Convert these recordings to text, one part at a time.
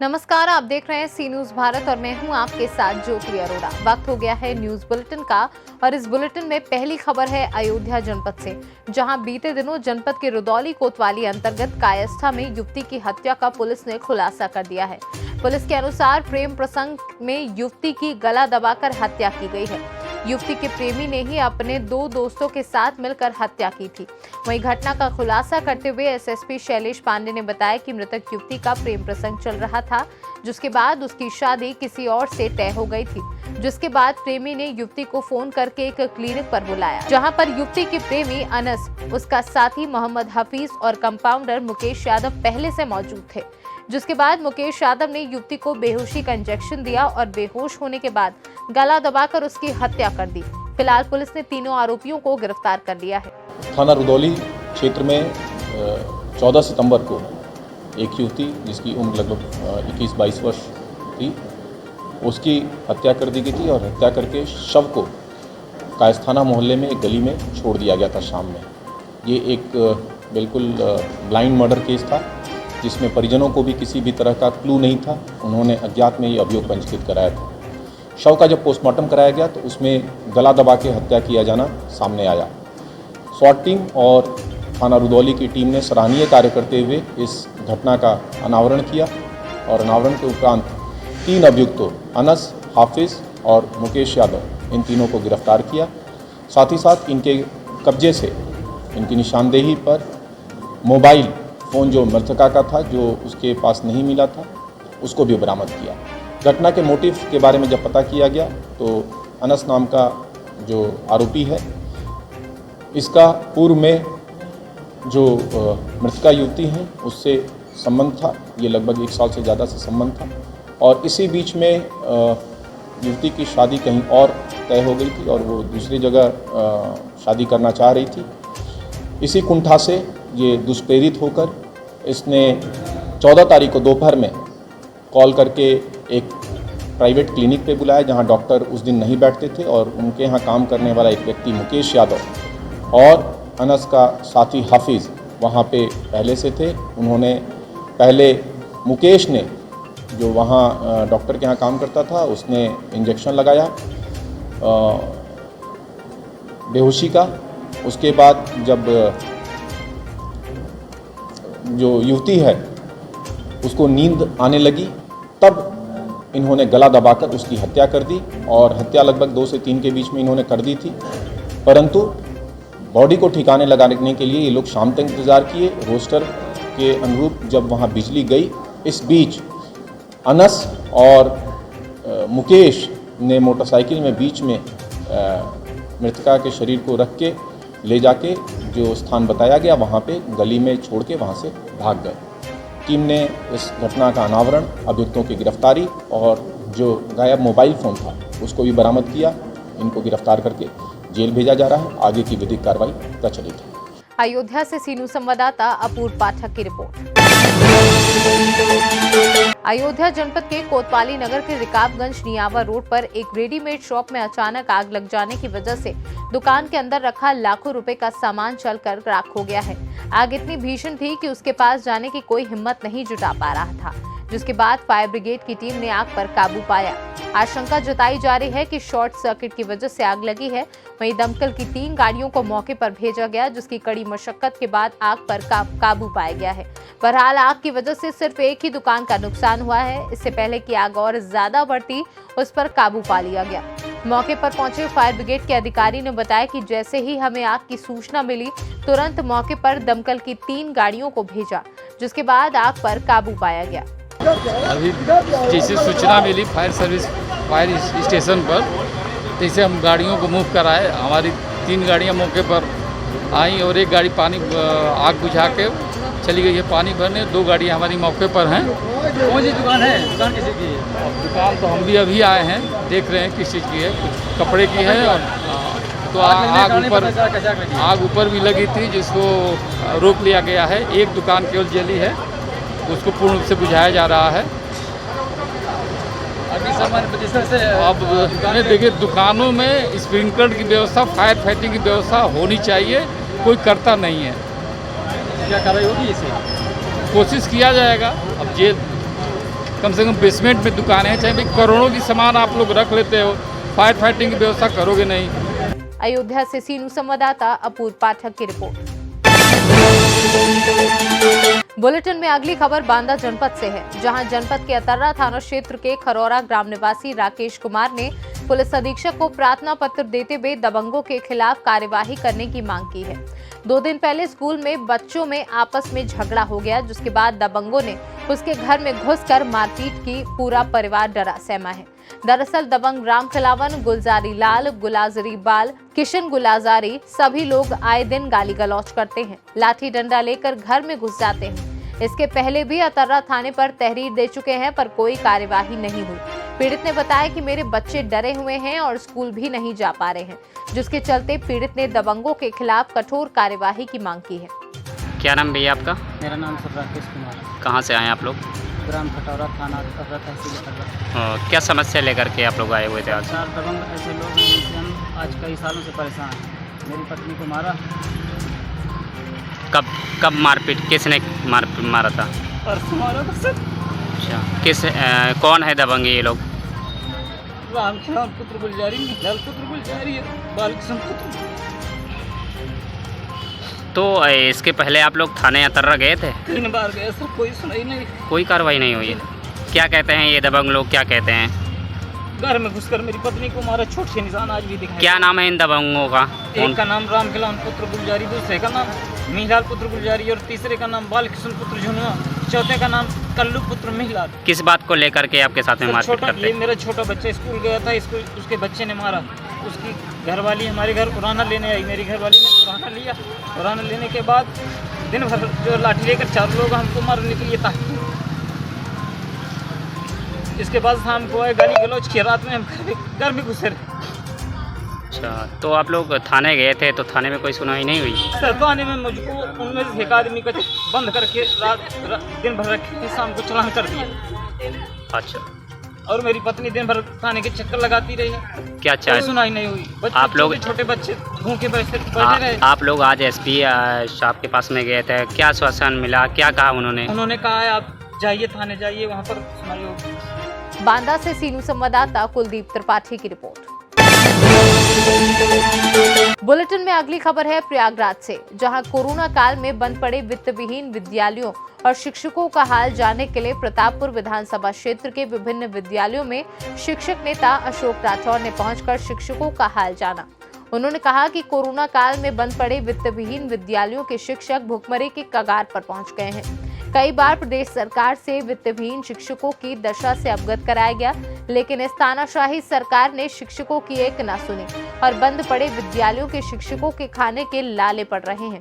नमस्कार, आप देख रहे हैं सी न्यूज भारत और मैं हूं आपके साथ ज्योति अरोड़ा। वक्त हो गया है न्यूज बुलेटिन का और इस बुलेटिन में पहली खबर है अयोध्या जनपद से, जहां बीते दिनों जनपद के रुदौली कोतवाली अंतर्गत कायस्था में युवती की हत्या का पुलिस ने खुलासा कर दिया है। पुलिस के अनुसार प्रेम प्रसंग में युवती की गला दबाकर हत्या की गई है। युवती के प्रेमी ने ही अपने दो दोस्तों के साथ मिलकर हत्या की थी। वहीं घटना का खुलासा करते हुए एसएसपी शैलेश पांडे ने बताया कि मृतक युवती का प्रेम प्रसंग चल रहा था, जिसके बाद उसकी शादी किसी और से तय हो गई थी। जिसके बाद प्रेमी ने युवती को फोन करके एक क्लिनिक पर बुलाया, जहां पर युवती के प्रेमी अनस, उसका साथी मोहम्मद हफीज और कंपाउंडर मुकेश यादव पहले से मौजूद थे। जिसके बाद मुकेश यादव ने युवती को बेहोशी का इंजेक्शन दिया और बेहोश होने के बाद गला दबाकर उसकी हत्या कर दी। फिलहाल पुलिस ने तीनों आरोपियों को गिरफ्तार कर लिया है। थाना रुदौली क्षेत्र में 14 सितंबर को एक युवती जिसकी उम्र लगभग 21-22 वर्ष थी, उसकी हत्या कर दी गई थी और हत्या करके शव को कायस्थाना मोहल्ले में एक गली में छोड़ दिया गया था शाम में। ये एक बिल्कुल ब्लाइंड मर्डर केस था, जिसमें परिजनों को भी किसी भी तरह का क्लू नहीं था। उन्होंने अज्ञात में ये अभियोग पंजीकृत कराया था। शव का जब पोस्टमार्टम कराया गया तो उसमें गला दबा के हत्या किया जाना सामने आया। स्वाट टीम और थाना रुदौली की टीम ने सराहनीय कार्य करते हुए इस घटना का अनावरण किया और अनावरण के उपरांत 3 अभियुक्तों अनस, हाफिज और मुकेश यादव, इन तीनों को गिरफ्तार किया। साथ ही साथ इनके कब्जे से इनकी निशानदेही पर मोबाइल फ़ोन जो मृतका का था, जो उसके पास नहीं मिला था, उसको भी बरामद किया। घटना के मोटिव के बारे में जब पता किया गया तो अनस नाम का जो आरोपी है, इसका पूर्व में जो मृतका युवती हैं उससे संबंध था। ये लगभग 1 साल से ज़्यादा से संबंध था और इसी बीच में युवती की शादी कहीं और तय हो गई थी और वो दूसरी जगह शादी करना चाह रही थी। इसी कुंठा से ये दुष्प्रेरित होकर इसने 14 तारीख को दोपहर में कॉल करके एक प्राइवेट क्लिनिक पे बुलाया, जहां डॉक्टर उस दिन नहीं बैठते थे और उनके यहाँ काम करने वाला एक व्यक्ति मुकेश यादव और अनस का साथी हाफिज़ वहाँ पे पहले से थे। उन्होंने पहले मुकेश ने, जो वहाँ डॉक्टर के यहाँ काम करता था, उसने इंजेक्शन लगाया बेहोशी का। उसके बाद जब जो युवती है उसको नींद आने लगी, तब इन्होंने गला दबाकर उसकी हत्या कर दी और हत्या लगभग 2 से 3 के बीच में इन्होंने कर दी थी। परंतु बॉडी को ठिकाने लगाने के लिए ये लोग शाम तक इंतज़ार किए। रोस्टर के अनुरूप जब वहाँ बिजली गई, इस बीच अनस और मुकेश ने मोटरसाइकिल में बीच में मृतका के शरीर को रख के ले जाके जो स्थान बताया गया वहाँ पे गली में छोड़ के वहाँ से भाग गए। टीम ने इस घटना का अनावरण, अभियुक्तों की गिरफ्तारी और जो गायब मोबाइल फ़ोन था उसको भी बरामद किया। इनको गिरफ्तार करके जेल भेजा जा रहा है। आगे की विधिक कार्रवाई प्रचलित है। अयोध्या से सी न्यूज संवाददाता अपूर्व पाठक की रिपोर्ट। अयोध्या जनपद के कोतवाली नगर के रिकाबगंज नियावा रोड पर एक रेडीमेड शॉप में अचानक आग लग जाने की वजह से दुकान के अंदर रखा लाखों रुपए का सामान जलकर राख हो गया है। आग इतनी भीषण थी कि उसके पास जाने की कोई हिम्मत नहीं जुटा पा रहा था, जिसके बाद फायर ब्रिगेड की टीम ने आग पर काबू पाया। आशंका जताई जा रही है कि शॉर्ट सर्किट की वजह से आग लगी है। वहीं दमकल की 3 गाड़ियों को मौके पर भेजा गया, जिसकी कड़ी मशक्कत के बाद आग पर काबू पाया गया है। बहरहाल आग की वजह से सिर्फ एक ही दुकान का नुकसान हुआ है। इससे पहले कि आग और ज्यादा बढ़ती, उस पर काबू पा लिया गया। मौके पर पहुंचे फायर ब्रिगेड के अधिकारी ने बताया कि जैसे ही हमें आग की सूचना मिली, तुरंत मौके पर दमकल की 3 गाड़ियों को भेजा, जिसके बाद आग पर काबू पाया गया। अभी जैसे सूचना मिली फायर स्टेशन पर, जैसे हम गाड़ियों को मूव कराए। हमारी 3 गाड़ियां मौके पर आई और एक गाड़ी पानी आग बुझा के चली गई है पानी भरने। 2 गाड़ियां हमारी मौके पर हैं। कौन सी दुकान है? दुकान किसी की है? दुकान तो हम भी अभी आए हैं, देख रहे हैं किस चीज़ की है। कुछ कपड़े की है और तो आग ऊपर भी लगी थी, जिसको रोक लिया गया है। एक दुकान केवल जली है, उसको पूर्ण रूप से बुझाया जा रहा है। अभी सामान से अब देखिए, दुकानों में स्प्रिंकलर की व्यवस्था, फायर फाइटिंग की व्यवस्था होनी चाहिए, कोई करता नहीं है। क्या कार्रवाई होगी इसे? कोशिश किया जाएगा। अब कम से कम बेसमेंट में दुकान है, चाहे भाई करोड़ों की सामान आप लोग रख लेते हो, फायर फाइटिंग की व्यवस्था करोगे नहीं। अयोध्या से सीनू संवाददाता अपूर्व पाठक की रिपोर्ट। बुलेटिन में अगली खबर बांदा जनपद से है, जहां जनपद के अतर्रा थाना क्षेत्र के खरौरा ग्राम निवासी राकेश कुमार ने पुलिस अधीक्षक को प्रार्थना पत्र देते हुए दबंगों के खिलाफ कार्यवाही करने की मांग की है। 2 दिन पहले स्कूल में बच्चों में आपस में झगड़ा हो गया, जिसके बाद दबंगों ने उसके घर में घुसकर मारपीट की। पूरा परिवार डरा सहमा है। दरअसल दबंग राम खिलावन, गुलजारी लाल, गुलाजरी बाल, किशन गुलाजारी सभी लोग आए दिन गाली गलौज करते हैं, लाठी डंडा लेकर घर में घुस जाते हैं। इसके पहले भी अतर्रा थाने पर तहरीर दे चुके हैं, पर कोई कार्यवाही नहीं हुई। पीड़ित ने बताया कि मेरे बच्चे डरे हुए हैं और स्कूल भी नहीं जा पा रहे हैं, जिसके चलते पीड़ित ने दबंगों के खिलाफ कठोर कार्यवाही की मांग की है। क्या नाम भैया आपका? मेरा नाम सर राकेश कुमार है। कहाँ से आए आप लोग? ग्राम खटौरा, थाना अतर्रा, तहसील अतर्रा। क्या समस्या लेकर के आप लोग आए हुए थे आज? सर दबंग ऐसे लोग हैं जिनसे हम आज कई सालों से परेशान हैं। मेरी पत्नी को मारा। कब मारपीट किसने मारा था? परसों मारा था सर। अच्छा, कौन है दबंग ये लोग? राम खिलावन पुत्र गुलजारी, लाल पुत्र गुलजारी, बालकिशन पुत्र। तो इसके पहले आप लोग थाने अतर्रा गए थे? 3 बार गए सर, कोई सुनाई नहीं। कोई कार्रवाई नहीं हुई है। क्या कहते हैं ये दबंग लोग, क्या कहते हैं? घर में घुसकर मेरी पत्नी को मारा, छोटे निशान आज भी दिखाई। क्या नाम है इन दबंगों का? एक का नाम राम खिलावन पुत्र गुलजारी, दूसरे का नाम मिहिलाल पुत्र गुलजारी और तीसरे का नाम बालकिशन पुत्र झुनुआ, चौथे का नाम कल्लू पुत्र मिहिलाल। किस बात को लेकर के आपके साथ में मारपीट करते ये हैं? मेरा छोटा बच्चा स्कूल गया था, उसके बच्चे ने मारा। उसकी घरवाली हमारे घर उड़ाना लेने आई, मेरी घरवाली ने उड़ाना लिया। उड़ाना लेने के बाद दिन भर जो लाठी लेकर 4 लोग हमको मारने के लिए ताकि। इसके बाद शाम को आए, गाली गलौज किया, रात में हम घर में घुसे रहे। अच्छा, तो आप लोग थाने गए थे, तो थाने में कोई सुनवाई नहीं हुई? सर थाने में मुझको उनमें से एक आदमी को बंद करके दिन भर रखे, शाम को चालान कर दिया। अच्छा, और मेरी पत्नी दिन भर थाने के चक्कर लगाती रही। क्या कोई चाहे सुनाई नहीं हुई। बच्चे आप लोग- छोटे बच्चे भूखे बैठे रहे। आप लोग आज एसपी साहब के पास में गए थे, क्या आश्वासन मिला, क्या कहा उन्होंने? उन्होंने कहा है आप जाइए थाने जाइए, वहाँ पर सुनाई होगी। बांदा से सीनू संवाददाता कुलदीप त्रिपाठी की रिपोर्ट। बुलेटिन में अगली खबर है प्रयागराज से, जहां कोरोना काल में बंद पड़े वित्त विहीन विद्यालयों और शिक्षकों का हाल जानने के लिए प्रतापपुर विधानसभा क्षेत्र के विभिन्न विद्यालयों में शिक्षक नेता अशोक राठौर ने पहुंचकर शिक्षकों का हाल जाना। उन्होंने कहा कि कोरोना काल में बंद पड़े वित्त विहीन विद्यालयों के शिक्षक भुखमरी के कगार पर पहुंच गए हैं। कई बार प्रदेश सरकार से वित्त विहीन शिक्षकों की दशा से अवगत कराया गया, लेकिन इस तानाशाही सरकार ने शिक्षकों की एक न सुनी और बंद पड़े विद्यालयों के शिक्षकों के खाने के लाले पड़ रहे हैं।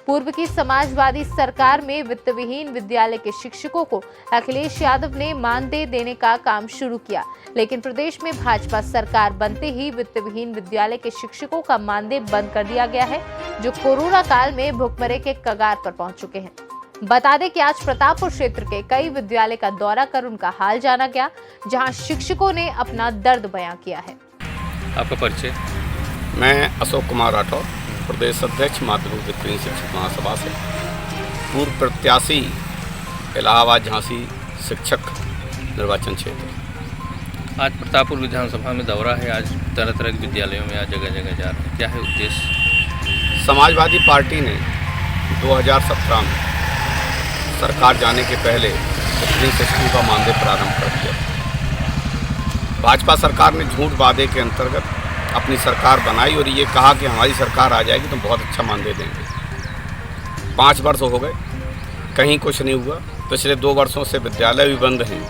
पूर्व की समाजवादी सरकार में वित्त विहीन विद्यालय के शिक्षकों को अखिलेश यादव ने मानदेय देने का काम शुरू किया, लेकिन प्रदेश में भाजपा सरकार बनते ही वित्त विहीन विद्यालय के शिक्षकों का मानदेय बंद कर दिया गया है, जो कोरोना काल में भुखमरी के कगार पर पहुंच चुके हैं। बता दें कि आज प्रतापपुर क्षेत्र के कई विद्यालय का दौरा कर उनका हाल जाना गया, जहां शिक्षकों ने अपना दर्द बयां किया है। आपका परिचय? मैं अशोक कुमार राठौर, प्रदेश अध्यक्ष माध्यमिक वित्तीय शिक्षक महासभा से, पूर्व प्रत्याशी इलाहाबाद झांसी शिक्षक निर्वाचन क्षेत्र। आज प्रतापपुर विधानसभा में दौरा है, आज तरह तरह के विद्यालयों में आज जगह जगह जा रहे हैं, क्या है उद्देश्य? समाजवादी पार्टी ने 2017 में सरकार जाने के पहले वित्तीय शिक्षकों का मानदेय प्रारंभ कर दिया। भाजपा सरकार ने झूठ वादे के अंतर्गत अपनी सरकार बनाई और ये कहा कि हमारी सरकार आ जाएगी तो बहुत अच्छा मानदेय देंगे। 5 वर्ष हो गए, कहीं कुछ नहीं हुआ। पिछले 2 वर्षों से विद्यालय भी बंद हैं,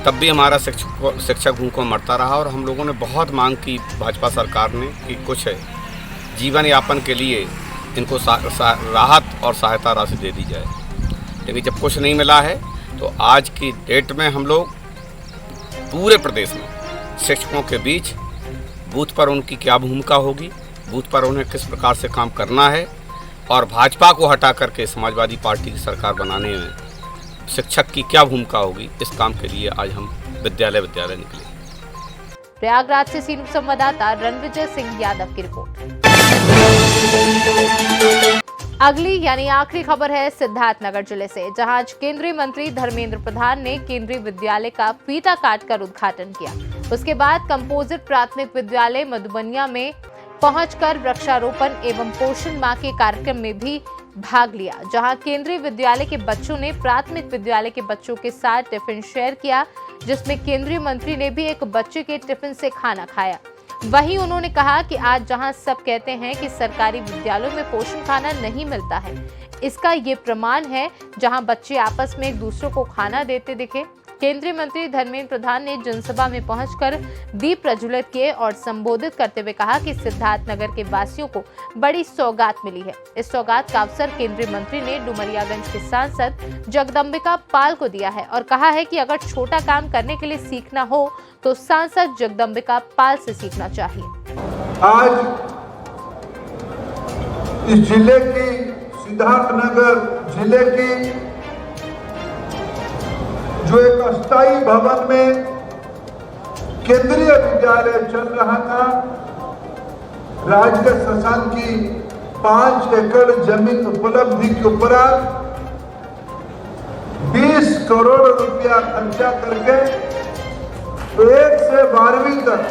तब भी हमारा शिक्षक भूखों मरता रहा और हम लोगों ने बहुत मांग की भाजपा सरकार ने कि कुछ जीवन यापन के लिए इनको राहत और सहायता राशि दे दी जाए, लेकिन जब कुछ नहीं मिला है तो आज की डेट में हम लोग पूरे प्रदेश में शिक्षकों के बीच बूथ पर उनकी क्या भूमिका होगी, बूथ पर उन्हें किस प्रकार से काम करना है और भाजपा को हटा करके समाजवादी पार्टी की सरकार बनाने में शिक्षक की क्या भूमिका होगी, इस काम के लिए आज हम विद्यालय निकले। प्रयागराज से सीनू संवाददाता रणविजय सिंह यादव की रिपोर्ट। अगली यानी आखिरी खबर है सिद्धार्थनगर जिले से, जहां आज केंद्रीय मंत्री धर्मेंद्र प्रधान ने केंद्रीय विद्यालय का फीता काटकर उद्घाटन किया। उसके बाद कंपोजिट प्राथमिक विद्यालय मधुबनिया में पहुंचकर वृक्षारोपण एवं पोषण माह के कार्यक्रम में भी भाग लिया, जहां केंद्रीय विद्यालय के बच्चों ने प्राथमिक विद्यालय के बच्चों के साथ टिफिन शेयर किया, जिसमें केंद्रीय मंत्री ने भी एक बच्चे के टिफिन से खाना खाया। वहीं उन्होंने कहा कि आज जहां सब कहते हैं कि सरकारी विद्यालयों में पोषण खाना नहीं मिलता है, इसका ये प्रमाण है जहां बच्चे आपस में एक दूसरे को खाना देते दिखे। केंद्रीय मंत्री धर्मेंद्र प्रधान ने जनसभा में पहुंचकर दीप प्रज्वलित किए और संबोधित करते हुए कहा कि सिद्धार्थनगर के वासियों को बड़ी सौगात मिली है। इस सौगात का अवसर केंद्रीय मंत्री ने डुमरियागंज के सांसद जगदम्बिका पाल को दिया है और कहा है कि अगर छोटा काम करने के लिए सीखना हो तो सांसद जगदम्बिका पाल से सीखना चाहिए। आज इस जिले की सिद्धार्थनगर जिले की जो एक अस्थायी भवन में केंद्रीय विद्यालय चल रहा था, राज्य शासन की 5 एकड़ जमीन उपलब्धि के उपरांत 20 करोड़ रुपया खर्चा करके 1 से 12वीं तक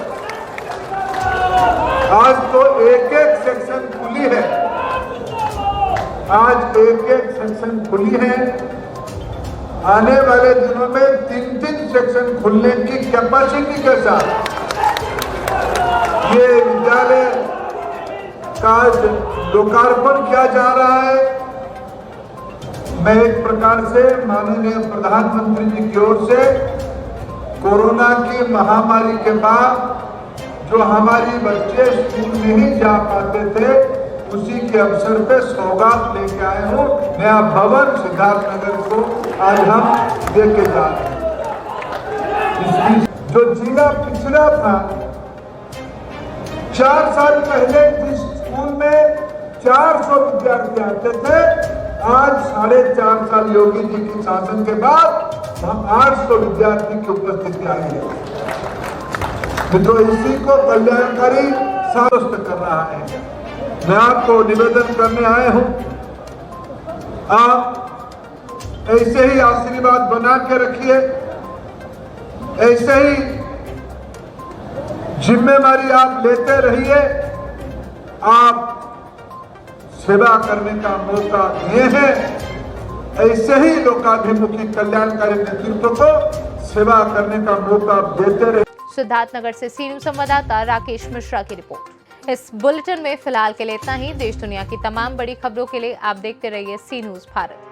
आज तो एक सेक्शन खुली है, आज एक सेक्शन खुली है। आने वाले दिनों में 3 सेक्शन खुलने की कैपेसिटी के साथ ये विद्यालय का लोकार्पण किया जा रहा है। मैं एक प्रकार से माननीय प्रधानमंत्री जी की ओर से कोरोना की महामारी के बाद जो हमारी बच्चे स्कूल नहीं जा पाते थे, उसी के अवसर पे सौगात लेके आए हूँ। नया भवन सिद्धार्थनगर को आज हम देके जा रहे हैं। जो जिला पिछड़ा था, 4 साल पहले जिस स्कूल में 400 विद्यार्थी आते थे, आज 4.5 साल योगी जी के शासन के बाद 800 विद्यार्थी की उपस्थिति आई है। तो इसी को कल्याणकारी साबित कर रहा है। मैं आपको निवेदन करने आए हूं, आप ऐसे ही आशीर्वाद बना के रखिए, ऐसे ही जिम्मेवारी आप लेते रहिए। आप सेवा करने का मौका दिए हैं, ऐसे ही लोकाभिमुखी कल्याणकारी नेतृत्व को सेवा करने का मौका देते रहिए। सिद्धार्थनगर से सी न्यूज़ संवाददाता राकेश मिश्रा की रिपोर्ट। इस बुलेटिन में फिलहाल के लिए इतना ही। देश दुनिया की तमाम बड़ी खबरों के लिए आप देखते रहिए सी न्यूज़ भारत।